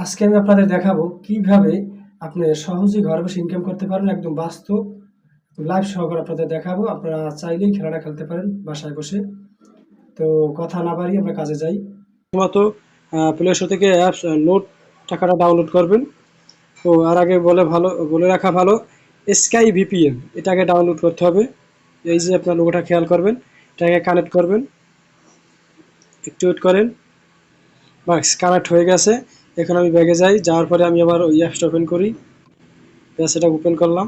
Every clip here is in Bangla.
আজকে আমি আপনাদের দেখাবো কিভাবে আপনি সহজেই ঘরে বসে ইনকাম করতে পারবেন। একদম বাস্তব লাইভ সহকারে আপনাদের দেখাবো। আপনারা চাইলেই খেলাটা খেলতে পারেন বাসায় বসে। তো কথা না বাড়িয়ে আমরা কাজে যাই। প্রথমত প্লে স্টোর থেকে অ্যাপস নোট টাকাটা ডাউনলোড করবেন। তো আর আগে বলে রাখা ভালো, স্কাই ভিপিএন এটাকে ডাউনলোড করতে হবে। এই যে আপনার লোগোটা খেয়াল করবেন, এটাকে কানেক্ট করবেন, একটু ওয়েট করেন। বাস কানেক্ট হয়ে গেছে। এখন আমি ব্যাগে যাই, যাওয়ার পরে আমি আবার ওই অ্যাপসটা ওপেন করি। ব্যাস এটা ওপেন করলাম।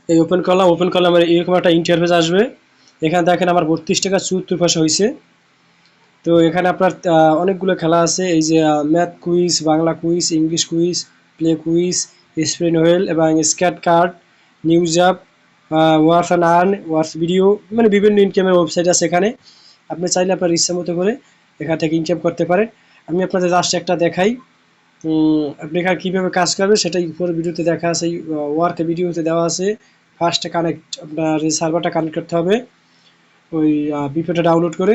এই ওপেন করলে আমার এরকম একটা ইন্টারফেস আসবে। এখানে দেখেন আমার 32 টাকা 74 পয়সা হয়েছে। তো এখানে আপনার অনেকগুলো খেলা আছে। এই যে math quiz, Bangla quiz, English quiz, play quiz, spin wheel এবং scratch card, news app, watch and earn, watch video, মানে বিভিন্ন ইনকামের ওয়েবসাইট আছে এখানে। আপনি চাইলে আপনার ইচ্ছা মতো করে এখান থেকে ইনকাম করতে পারেন। আমি আপনাদের লাস্টে একটা দেখাই। আপনি এখানে কীভাবে কাজ করবেন সেটাই উপরে ভিডিওতে দেখা আছে, ওয়ার্ক ভিডিওতে দেওয়া আছে। ফার্স্টে কানেক্ট আপনার এই সার্ভারটা কানেক্ট করতে হবে ওই বিপিওটা ডাউনলোড করে।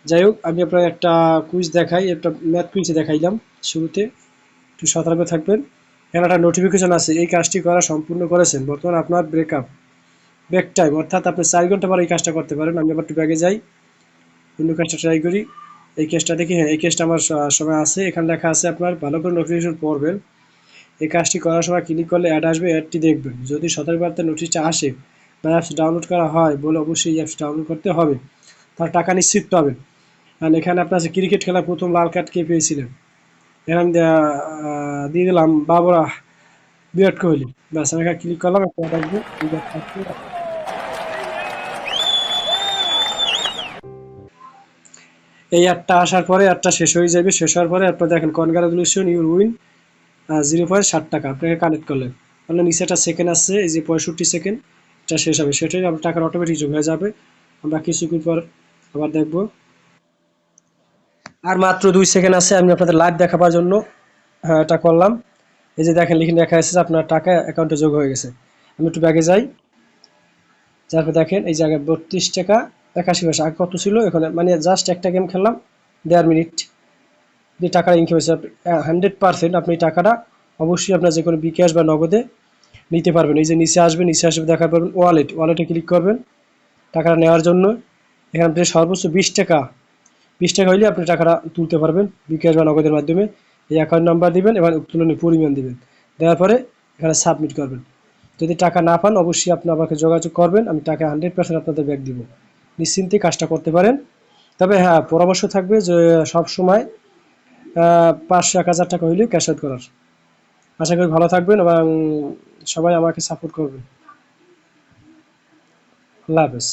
যাই হোক, আমি আপনার একটা কুইজ দেখাই, একটা ম্যাথ কুইজ দেখাইলাম শুরুতে। একটু সতর্ক থাকবেন। এখানে একটা নোটিফিকেশন আছে, এই কাজটি করা সম্পূর্ণ করেছেন, বর্তমানে আপনার ব্রেক টাইম, অর্থাৎ আপনি 4 ঘন্টা পর এই কাজটা করতে পারেন। আমি আবার একটু ব্যাগে যাই, অন্য কাজটা ট্রাই করি। এই কেসটা দেখি, হ্যাঁ এই কেসটা আমার সময় আছে। এখানে লেখা আছে আপনার ভালো করে নোটিফিকেশন পড়বেন। এই কাজটি করার সময় ক্লিক করলে অ্যাড আসবে, অ্যাডটি দেখবেন। যদি সতর্কবার্তার নোটিশটা আসে বা অ্যাপস ডাউনলোড করা হয় বলে অবশ্যই এই অ্যাপস ডাউনলোড করতে হবে, তার টাকা নিশ্চিত পাবেন। আর এখানে আপনার ক্রিকেট খেলা প্রথম লাল কার্ড কে পেয়েছিলেন, এখানে দিয়ে দিলাম বিরাট কোহলি। ব্যাস আমি এখানে ক্লিক করলাম, একটা আসবে। এই অ্যাডটা আসার পরে অ্যাডটা শেষ হয়ে যাবে। শেষ হওয়ার পরে আপনার দেখেন কনগ্রাচুলেশন ইউর উইন 0.60 টাকা আপনি কানেক্ট করলেন। তাহলে নিচে একটা সেকেন্ড আসছে, এই যে 65 সেকেন্ড, এটা শেষ হবে। সেটাই আপনার টাকার অটোমেটিক যোগ হয়ে যাবে। আমরা কিছুক্ষণ পর আবার দেখব। আর মাত্র 2 সেকেন্ড আছে আমি আপনাদের লাইভ দেখাবার জন্য। হ্যাঁ, এটা করলাম। এই যে দেখেন লিখে লেখা আছে আপনার টাকা অ্যাকাউন্টে যোগ হয়ে গেছে। আমি একটু ব্যাগে যাই, তারপর দেখেন এই জায়গায় 32 টাকা 81 পয়সা। আগে কত ছিল এখানে, মানে জাস্ট একটা গেম খেললাম 1.5 মিনিট, যে টাকাটা ইনকাম হয়েছে। 100% আপনি টাকাটা অবশ্যই আপনার যে কোনো বিকাশ বা নগদে নিতে পারবেন। এই যে নিচে আসবে দেখা পারবেন ওয়ালেটে ক্লিক করবেন টাকাটা নেওয়ার জন্য। এখানে আপনি সর্বোচ্চ 20 টাকা হইলে আপনি টাকাটা তুলতে পারবেন বিকাশ বা নগদের মাধ্যমে। এই অ্যাকাউন্ট নাম্বার দিবেন, এবার উত্তোলনের পরিমাণ দিবেন, দেওয়ার পরে এখানে সাবমিট করবেন। যদি টাকা না পান অবশ্যই আপনি আমাকে যোগাযোগ করবেন, আমি টাকা 100% আপনাদের ব্যাক দিব। নিশ্চিন্তে কাজটা করতে পারেন। তবে হ্যাঁ, পরামর্শ থাকবে যে সবসময় 500-1000 টাকা হইলেও ক্যাশ আউট করার। আশা করি ভালো থাকবেন এবং সবাই আমাকে সাপোর্ট করবেন। আল্লাহ হাফেজ।